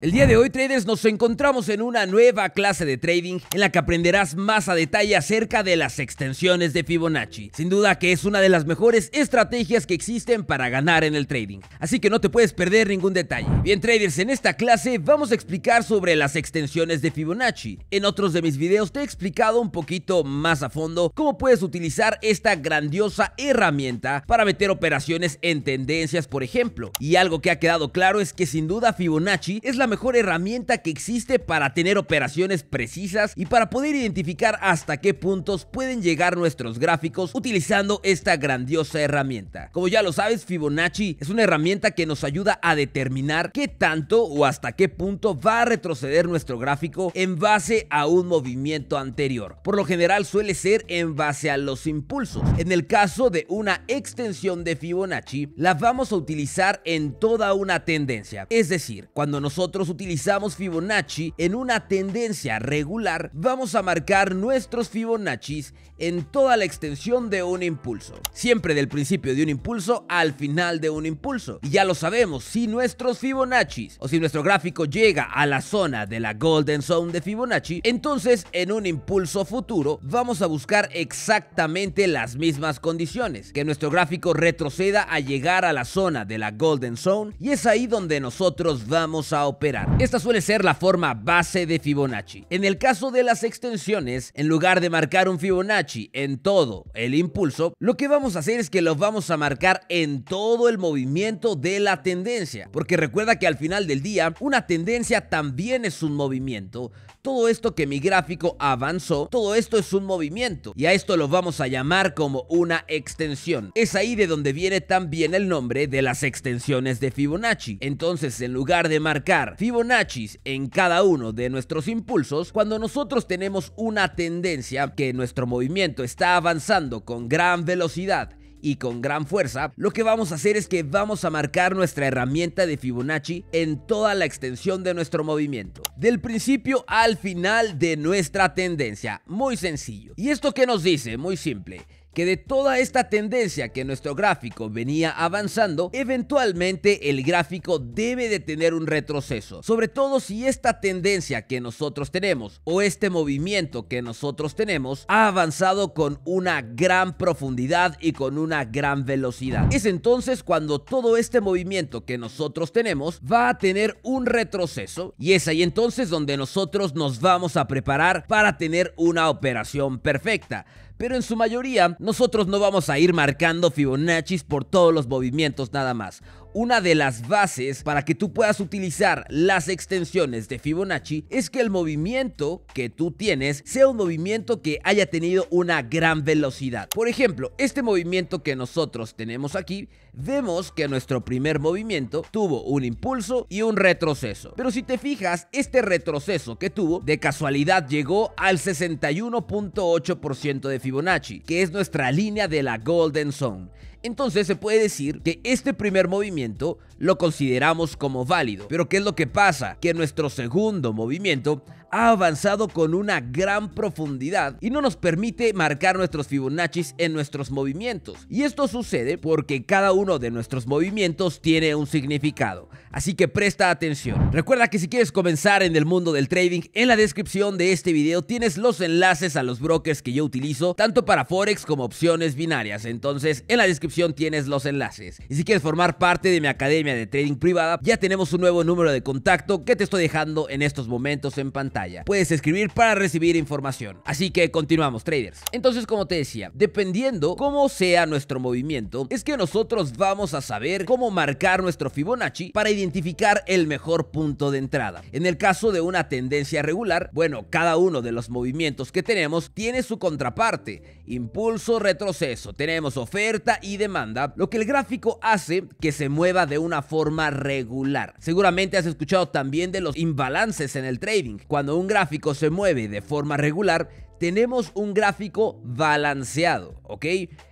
El día de hoy, traders, nos encontramos en una nueva clase de trading en la que aprenderás más a detalle acerca de las extensiones de Fibonacci. Sin duda que es una de las mejores estrategias que existen para ganar en el trading, así que no te puedes perder ningún detalle. Bien, traders, en esta clase vamos a explicar sobre las extensiones de Fibonacci. En otros de mis videos te he explicado un poquito más a fondo cómo puedes utilizar esta grandiosa herramienta para meter operaciones en tendencias, por ejemplo. Y algo que ha quedado claro es que sin duda Fibonacci es la mejor herramienta que existe para tener operaciones precisas y para poder identificar hasta qué puntos pueden llegar nuestros gráficos utilizando esta grandiosa herramienta. Como ya lo sabes, Fibonacci es una herramienta que nos ayuda a determinar qué tanto o hasta qué punto va a retroceder nuestro gráfico en base a un movimiento anterior. Por lo general suele ser en base a los impulsos. En el caso de una extensión de Fibonacci, la vamos a utilizar en toda una tendencia. Es decir, cuando nosotros utilizamos Fibonacci en una tendencia regular, vamos a marcar nuestros Fibonaccis en toda la extensión de un impulso, siempre del principio de un impulso al final de un impulso. Y ya lo sabemos, si nuestros Fibonaccis o si nuestro gráfico llega a la zona de la Golden Zone de Fibonacci, entonces en un impulso futuro vamos a buscar exactamente las mismas condiciones, que nuestro gráfico retroceda a llegar a la zona de la Golden Zone, y es ahí donde nosotros vamos a operar. Esta suele ser la forma base de Fibonacci. En el caso de las extensiones, en lugar de marcar un Fibonacci en todo el impulso, lo que vamos a hacer es que lo vamos a marcar en todo el movimiento de la tendencia, porque recuerda que al final del día una tendencia también es un movimiento. Todo esto que mi gráfico avanzó, todo esto es un movimiento, y a esto lo vamos a llamar como una extensión. Es ahí de donde viene también el nombre de las extensiones de Fibonacci. Entonces, en lugar de marcar Fibonacci en cada uno de nuestros impulsos, cuando nosotros tenemos una tendencia que nuestro movimiento está avanzando con gran velocidad y con gran fuerza, lo que vamos a hacer es que vamos a marcar nuestra herramienta de Fibonacci en toda la extensión de nuestro movimiento, del principio al final de nuestra tendencia. Muy sencillo. ¿Y esto qué nos dice? Muy simple. Que de toda esta tendencia que nuestro gráfico venía avanzando, eventualmente el gráfico debe de tener un retroceso, sobre todo si esta tendencia que nosotros tenemos o este movimiento que nosotros tenemos ha avanzado con una gran profundidad y con una gran velocidad. Es entonces cuando todo este movimiento que nosotros tenemos va a tener un retroceso, y es ahí entonces donde nosotros nos vamos a preparar para tener una operación perfecta. Pero en su mayoría, nosotros no vamos a ir marcando Fibonacci por todos los movimientos nada más. Una de las bases para que tú puedas utilizar las extensiones de Fibonacci es que el movimiento que tú tienes sea un movimiento que haya tenido una gran velocidad. Por ejemplo, este movimiento que nosotros tenemos aquí, vemos que nuestro primer movimiento tuvo un impulso y un retroceso. Pero si te fijas, este retroceso que tuvo, de casualidad llegó al 61.8% de Fibonacci, que es nuestra línea de la Golden Zone. Entonces se puede decir que este primer movimiento lo consideramos como válido. Pero ¿qué es lo que pasa? Que nuestro segundo movimiento ha avanzado con una gran profundidad y no nos permite marcar nuestros Fibonacci en nuestros movimientos. Y esto sucede porque cada uno de nuestros movimientos tiene un significado. Así que presta atención. Recuerda que si quieres comenzar en el mundo del trading, en la descripción de este video tienes los enlaces a los brokers que yo utilizo, tanto para Forex como opciones binarias. Entonces, en la descripción tienes los enlaces. Y si quieres formar parte de mi academia de trading privada, ya tenemos un nuevo número de contacto que te estoy dejando en estos momentos en pantalla. Puedes escribir para recibir información. Así que continuamos, traders. Entonces, como te decía, dependiendo cómo sea nuestro movimiento, es que nosotros vamos a saber cómo marcar nuestro Fibonacci para identificar el mejor punto de entrada. En el caso de una tendencia regular, bueno, cada uno de los movimientos que tenemos tiene su contraparte: impulso, retroceso, tenemos oferta y demanda, lo que el gráfico hace que se mueva de una forma regular. Seguramente has escuchado también de los imbalances en el trading. Cuando un gráfico se mueve de forma regular, tenemos un gráfico balanceado, ¿ok?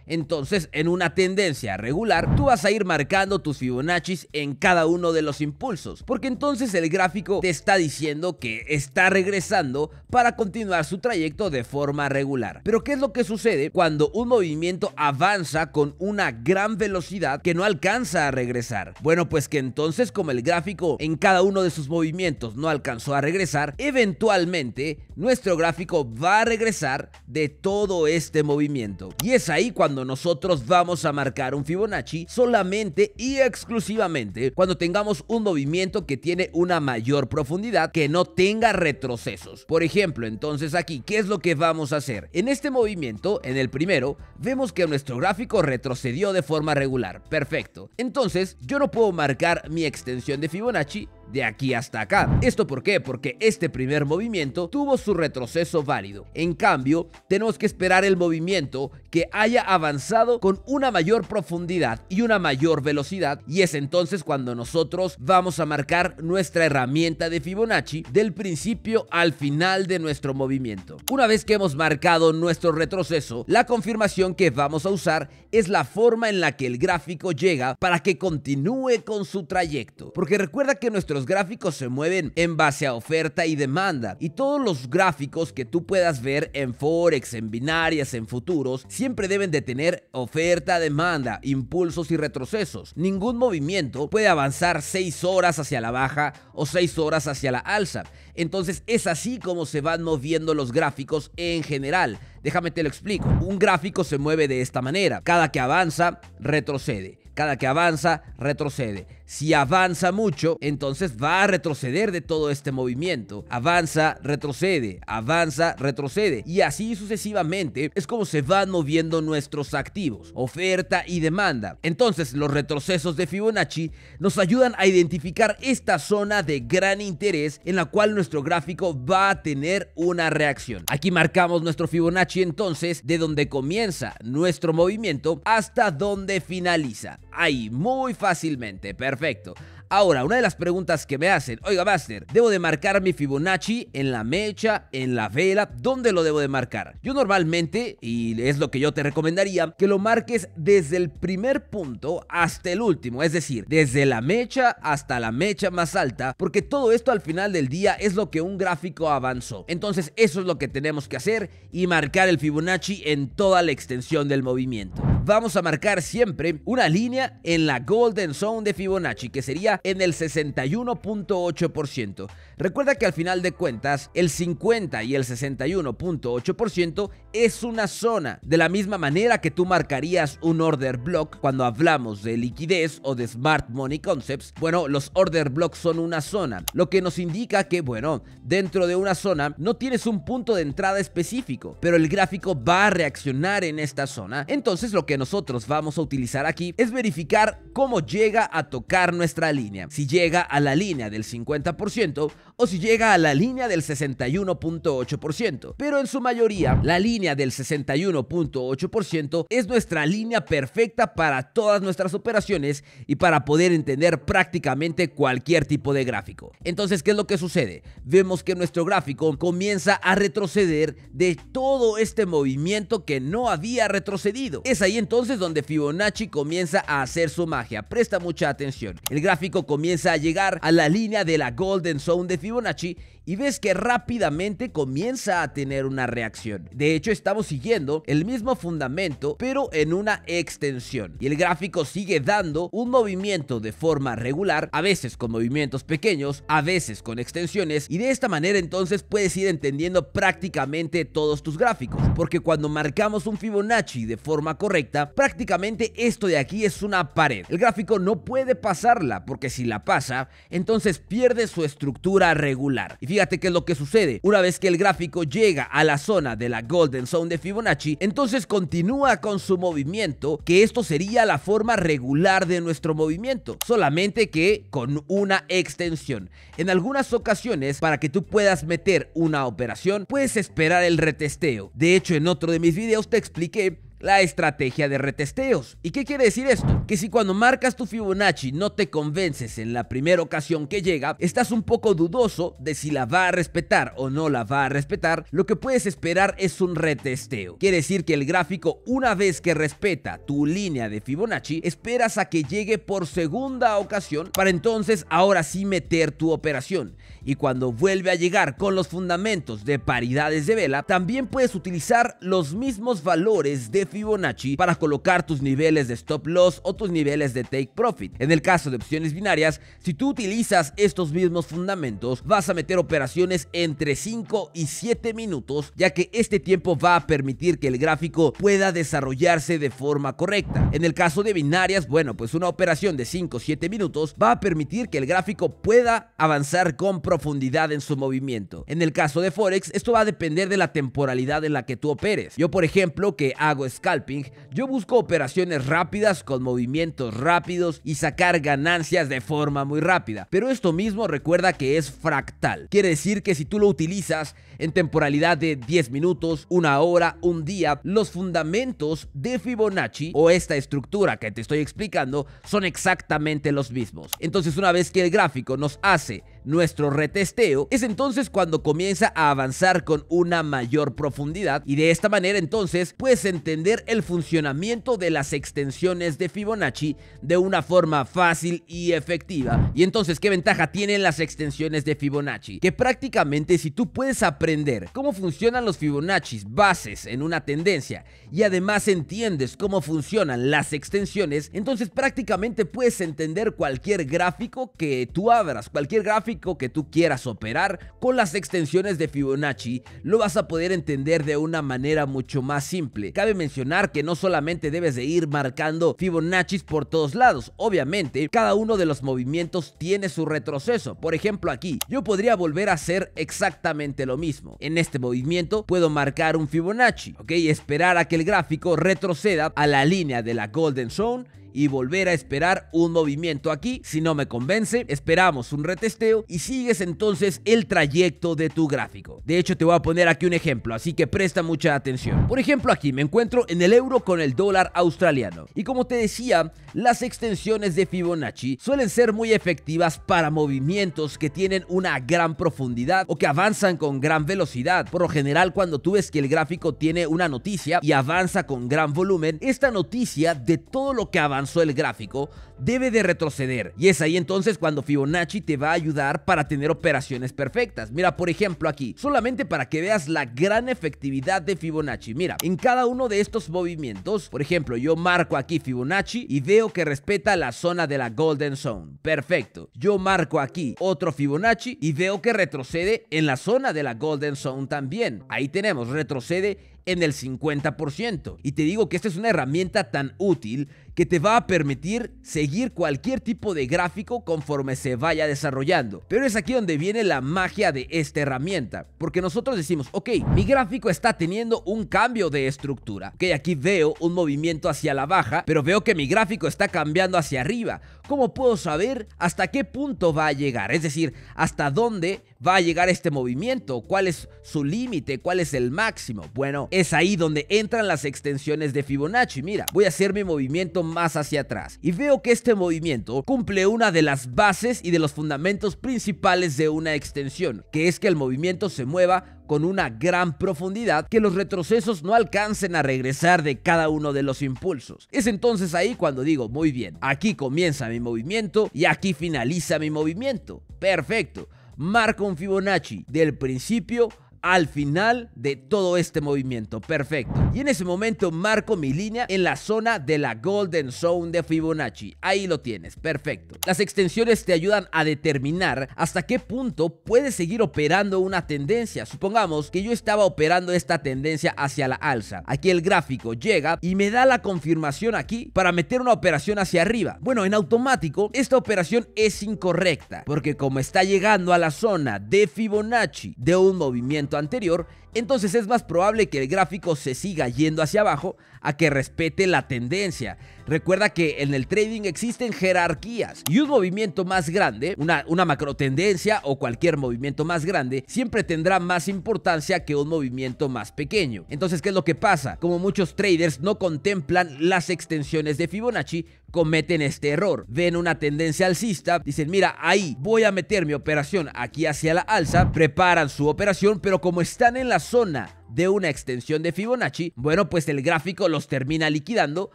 Entonces, en una tendencia regular, tú vas a ir marcando tus Fibonaccis en cada uno de los impulsos, porque entonces el gráfico te está diciendo que está regresando para continuar su trayecto de forma regular. Pero ¿qué es lo que sucede cuando un movimiento avanza con una gran velocidad que no alcanza a regresar? Bueno, pues que entonces, como el gráfico en cada uno de sus movimientos no alcanzó a regresar, eventualmente nuestro gráfico va a regresar de todo este movimiento. Y es ahí cuando nosotros vamos a marcar un Fibonacci solamente y exclusivamente cuando tengamos un movimiento que tiene una mayor profundidad, que no tenga retrocesos. Por ejemplo, entonces aquí, ¿qué es lo que vamos a hacer? En este movimiento, en el primero, vemos que nuestro gráfico retrocedió de forma regular. Perfecto. Entonces, yo no puedo marcar mi extensión de Fibonacci de aquí hasta acá. ¿Esto por qué? Porque este primer movimiento tuvo su retroceso válido. En cambio, tenemos que esperar el movimiento que haya avanzado con una mayor profundidad y una mayor velocidad, y es entonces cuando nosotros vamos a marcar nuestra herramienta de Fibonacci del principio al final de nuestro movimiento. Una vez que hemos marcado nuestro retroceso, la confirmación que vamos a usar es la forma en la que el gráfico llega para que continúe con su trayecto. Porque recuerda que nuestros gráficos se mueven en base a oferta y demanda, y todos los gráficos que tú puedas ver en Forex, en binarias, en futuros, siempre deben de tener oferta, demanda, impulsos y retrocesos. Ningún movimiento puede avanzar 6 horas hacia la baja o 6 horas hacia la alza. Entonces es así como se van moviendo los gráficos en general. Déjame te lo explico. Un gráfico se mueve de esta manera. Cada que avanza, retrocede. Cada que avanza, retrocede. Si avanza mucho, entonces va a retroceder de todo este movimiento. Avanza, retrocede, avanza, retrocede. Y así sucesivamente es como se van moviendo nuestros activos, oferta y demanda. Entonces los retrocesos de Fibonacci nos ayudan a identificar esta zona de gran interés en la cual nuestro gráfico va a tener una reacción. Aquí marcamos nuestro Fibonacci entonces de donde comienza nuestro movimiento hasta donde finaliza. Ahí, muy fácilmente. Perfecto. Ahora, una de las preguntas que me hacen: oiga, Master, ¿debo de marcar mi Fibonacci en la mecha, en la vela? ¿Dónde lo debo de marcar? Yo normalmente, y es lo que yo te recomendaría, que lo marques desde el primer punto hasta el último, es decir, desde la mecha hasta la mecha más alta, porque todo esto al final del día es lo que un gráfico avanzó. Entonces eso es lo que tenemos que hacer y marcar el Fibonacci en toda la extensión del movimiento. Vamos a marcar siempre una línea en la Golden Zone de Fibonacci, que sería en el 61.8%. Recuerda que al final de cuentas el 50 y el 61.8% es una zona. De la misma manera que tú marcarías un order block cuando hablamos de liquidez o de Smart Money Concepts, bueno, los order blocks son una zona, lo que nos indica que, bueno, dentro de una zona no tienes un punto de entrada específico, pero el gráfico va a reaccionar en esta zona. Entonces lo que nosotros vamos a utilizar aquí es verificar cómo llega a tocar nuestra línea. Si llega a la línea del 50% o si llega a la línea del 61.8%. Pero en su mayoría, la línea del 61.8% es nuestra línea perfecta para todas nuestras operaciones y para poder entender prácticamente cualquier tipo de gráfico. Entonces, ¿qué es lo que sucede? Vemos que nuestro gráfico comienza a retroceder de todo este movimiento que no había retrocedido. Es ahí entonces donde Fibonacci comienza a hacer su magia. Presta mucha atención. El gráfico comienza a llegar a la línea de la Golden Zone de Fibonacci y ves que rápidamente comienza a tener una reacción. De hecho, estamos siguiendo el mismo fundamento, pero en una extensión. Y el gráfico sigue dando un movimiento de forma regular, a veces con movimientos pequeños, a veces con extensiones. Y de esta manera entonces puedes ir entendiendo prácticamente todos tus gráficos. Porque cuando marcamos un Fibonacci de forma correcta, prácticamente esto de aquí es una pared. El gráfico no puede pasarla, porque si la pasa, entonces pierde su estructura regular. Y fíjate qué es lo que sucede. Una vez que el gráfico llega a la zona de la Golden Zone de Fibonacci, entonces continúa con su movimiento, que esto sería la forma regular de nuestro movimiento, solamente que con una extensión. En algunas ocasiones, para que tú puedas meter una operación, puedes esperar el retesteo. De hecho, en otro de mis videos te expliqué la estrategia de retesteos. ¿Y qué quiere decir esto? Que si cuando marcas tu Fibonacci no te convences en la primera ocasión que llega, estás un poco dudoso de si la va a respetar o no la va a respetar, lo que puedes esperar es un retesteo. Quiere decir que el gráfico, una vez que respeta tu línea de Fibonacci, esperas a que llegue por segunda ocasión para entonces ahora sí meter tu operación. Y cuando vuelve a llegar con los fundamentos de paridades de vela, también puedes utilizar los mismos valores de Fibonacci para colocar tus niveles de stop loss o tus niveles de take profit. En el caso de opciones binarias, si tú utilizas estos mismos fundamentos, vas a meter operaciones entre 5 y 7 minutos, ya que este tiempo va a permitir que el gráfico pueda desarrollarse de forma correcta. En el caso de binarias, bueno, pues una operación de 5 o 7 minutos va a permitir que el gráfico pueda avanzar con profundidad en su movimiento. En el caso de Forex, esto va a depender de la temporalidad en la que tú operes. Yo, por ejemplo, que hago scalping, yo busco operaciones rápidas con movimientos rápidos y sacar ganancias de forma muy rápida. Pero esto mismo recuerda que es fractal. Quiere decir que si tú lo utilizas en temporalidad de 10 minutos, una hora, un día, los fundamentos de Fibonacci o esta estructura que te estoy explicando son exactamente los mismos. Entonces, una vez que el gráfico nos hace nuestro retesteo, es entonces cuando comienza a avanzar con una mayor profundidad, y de esta manera entonces puedes entender el funcionamiento de las extensiones de Fibonacci de una forma fácil y efectiva. Y entonces, ¿qué ventaja tienen las extensiones de Fibonacci? Que prácticamente si tú puedes aprender cómo funcionan los Fibonacci bases en una tendencia y además entiendes cómo funcionan las extensiones, entonces prácticamente puedes entender cualquier gráfico que tú abras, cualquier gráfico que tú quieras operar con las extensiones de Fibonacci, lo vas a poder entender de una manera mucho más simple. Cabe mencionar que no solamente debes de ir marcando Fibonacci por todos lados, obviamente cada uno de los movimientos tiene su retroceso. Por ejemplo, aquí yo podría volver a hacer exactamente lo mismo. En este movimiento puedo marcar un Fibonacci, ¿ok? Y esperar a que el gráfico retroceda a la línea de la Golden Zone y volver a esperar un movimiento aquí. Si no me convence, esperamos un retesteo y sigues entonces el trayecto de tu gráfico. De hecho, te voy a poner aquí un ejemplo, así que presta mucha atención. Por ejemplo, aquí me encuentro en el euro con el dólar australiano. Y como te decía, las extensiones de Fibonacci suelen ser muy efectivas para movimientos que tienen una gran profundidad o que avanzan con gran velocidad. Por lo general, cuando tú ves que el gráfico tiene una noticia y avanza con gran volumen, esta noticia de todo lo que avanzó el gráfico debe de retroceder, y es ahí entonces cuando Fibonacci te va a ayudar para tener operaciones perfectas. Mira, por ejemplo, aquí, solamente para que veas la gran efectividad de Fibonacci. Mira, en cada uno de estos movimientos, por ejemplo, yo marco aquí Fibonacci y veo que respeta la zona de la Golden Zone. Perfecto. Yo marco aquí otro Fibonacci y veo que retrocede en la zona de la Golden Zone también. Ahí tenemos, retrocede en el 50%. Y te digo que esta es una herramienta tan útil que te va a permitir seguir cualquier tipo de gráfico conforme se vaya desarrollando. Pero es aquí donde viene la magia de esta herramienta, porque nosotros decimos, ok, mi gráfico está teniendo un cambio de estructura. Ok, aquí veo un movimiento hacia la baja, pero veo que mi gráfico está cambiando hacia arriba. ¿Cómo puedo saber hasta qué punto va a llegar? Es decir, hasta dónde va a llegar este movimiento, cuál es su límite, cuál es el máximo. Bueno, es ahí donde entran las extensiones de Fibonacci. Mira, voy a hacer mi movimiento más hacia atrás y veo que este movimiento cumple una de las bases y de los fundamentos principales de una extensión, que es que el movimiento se mueva con una gran profundidad, que los retrocesos no alcancen a regresar de cada uno de los impulsos. Es entonces ahí cuando digo, muy bien, aquí comienza mi movimiento y aquí finaliza mi movimiento. Perfecto. Marco un Fibonacci del principio al final de todo este movimiento. Perfecto. Y en ese momento marco mi línea en la zona de la Golden Zone de Fibonacci. Ahí lo tienes. Perfecto. Las extensiones te ayudan a determinar hasta qué punto puedes seguir operando una tendencia. Supongamos que yo estaba operando esta tendencia hacia la alza. Aquí el gráfico llega y me da la confirmación aquí para meter una operación hacia arriba. Bueno, en automático esta operación es incorrecta, porque como está llegando a la zona de Fibonacci de un movimiento anterior, entonces es más probable que el gráfico se siga yendo hacia abajo a que respete la tendencia. Recuerda que en el trading existen jerarquías y un movimiento más grande, una macro tendencia o cualquier movimiento más grande, siempre tendrá más importancia que un movimiento más pequeño. Entonces, ¿qué es lo que pasa? Como muchos traders no contemplan las extensiones de Fibonacci, cometen este error. Ven una tendencia alcista, dicen, mira, ahí voy a meter mi operación aquí hacia la alza, preparan su operación, pero como están en la zona de una extensión de Fibonacci, bueno, pues el gráfico los termina liquidando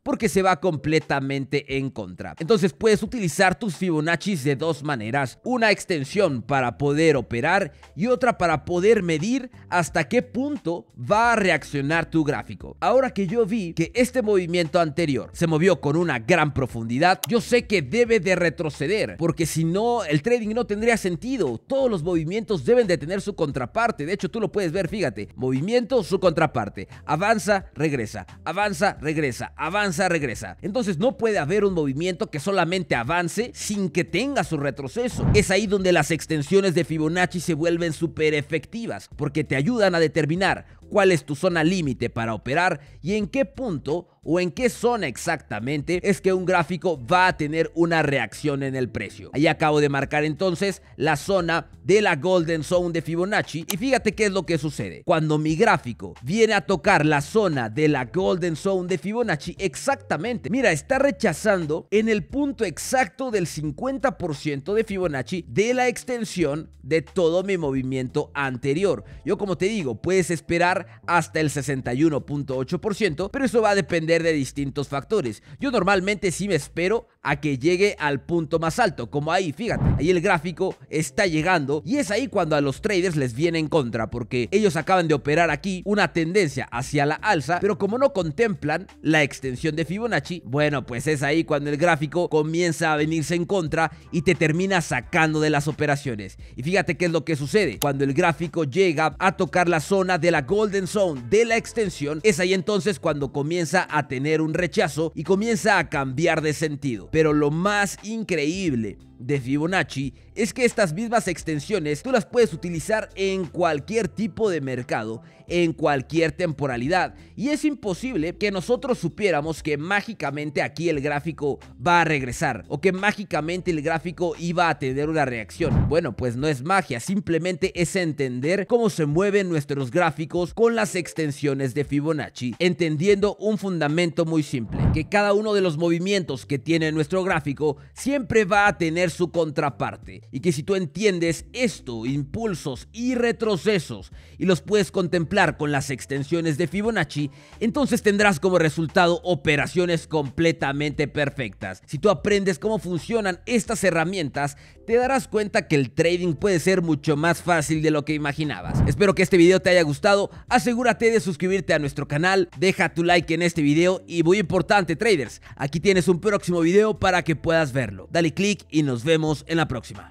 porque se va completamente en contra. Entonces puedes utilizar tus Fibonaccis de dos maneras: una extensión para poder operar y otra para poder medir hasta qué punto va a reaccionar tu gráfico. Ahora que yo vi que este movimiento anterior se movió con una gran profundidad, yo sé que debe de retroceder, porque si no, el trading no tendría sentido. Todos los movimientos deben de tener su contraparte. De hecho, tú lo puedes ver, fíjate, movimiento, su contraparte, avanza, regresa, avanza, regresa, avanza, regresa. Entonces no puede haber un movimiento que solamente avance sin que tenga su retroceso. Es ahí donde las extensiones de Fibonacci se vuelven súper efectivas, porque te ayudan a determinar cuál es tu zona límite para operar y en qué punto o en qué zona exactamente es que un gráfico va a tener una reacción en el precio. Ahí acabo de marcar entonces la zona de la Golden Zone de Fibonacci y fíjate qué es lo que sucede. Cuando mi gráfico viene a tocar la zona de la Golden Zone de Fibonacci, exactamente, mira, está rechazando en el punto exacto del 50% de Fibonacci de la extensión de todo mi movimiento anterior. Yo, como te digo, puedes esperar hasta el 61.8%, pero eso va a depender de distintos factores. Yo normalmente sí me espero a que llegue al punto más alto, como ahí, fíjate, ahí el gráfico está llegando y es ahí cuando a los traders les viene en contra, porque ellos acaban de operar aquí una tendencia hacia la alza, pero como no contemplan la extensión de Fibonacci, bueno, pues es ahí cuando el gráfico comienza a venirse en contra y te termina sacando de las operaciones. Y fíjate qué es lo que sucede. Cuando el gráfico llega a tocar la zona de la Golden Zone de la extensión, es ahí entonces cuando comienza a tener un rechazo y comienza a cambiar de sentido. Pero lo más increíble de Fibonacci es que estas mismas extensiones tú las puedes utilizar en cualquier tipo de mercado, en cualquier temporalidad, y es imposible que nosotros supiéramos que mágicamente aquí el gráfico va a regresar o que mágicamente el gráfico iba a tener una reacción. Bueno, pues no es magia, simplemente es entender cómo se mueven nuestros gráficos con las extensiones de Fibonacci, entendiendo un fundamento muy simple, que cada uno de los movimientos que tiene nuestro gráfico siempre va a tener su contraparte, y que si tú entiendes esto, impulsos y retrocesos, y los puedes contemplar con las extensiones de Fibonacci, entonces tendrás como resultado operaciones completamente perfectas. Si tú aprendes cómo funcionan estas herramientas, te darás cuenta que el trading puede ser mucho más fácil de lo que imaginabas. Espero que este video te haya gustado. Asegúrate de suscribirte a nuestro canal, deja tu like en este video y, muy importante, traders, aquí tienes un próximo video para que puedas verlo. Dale click y nos vemos en la próxima.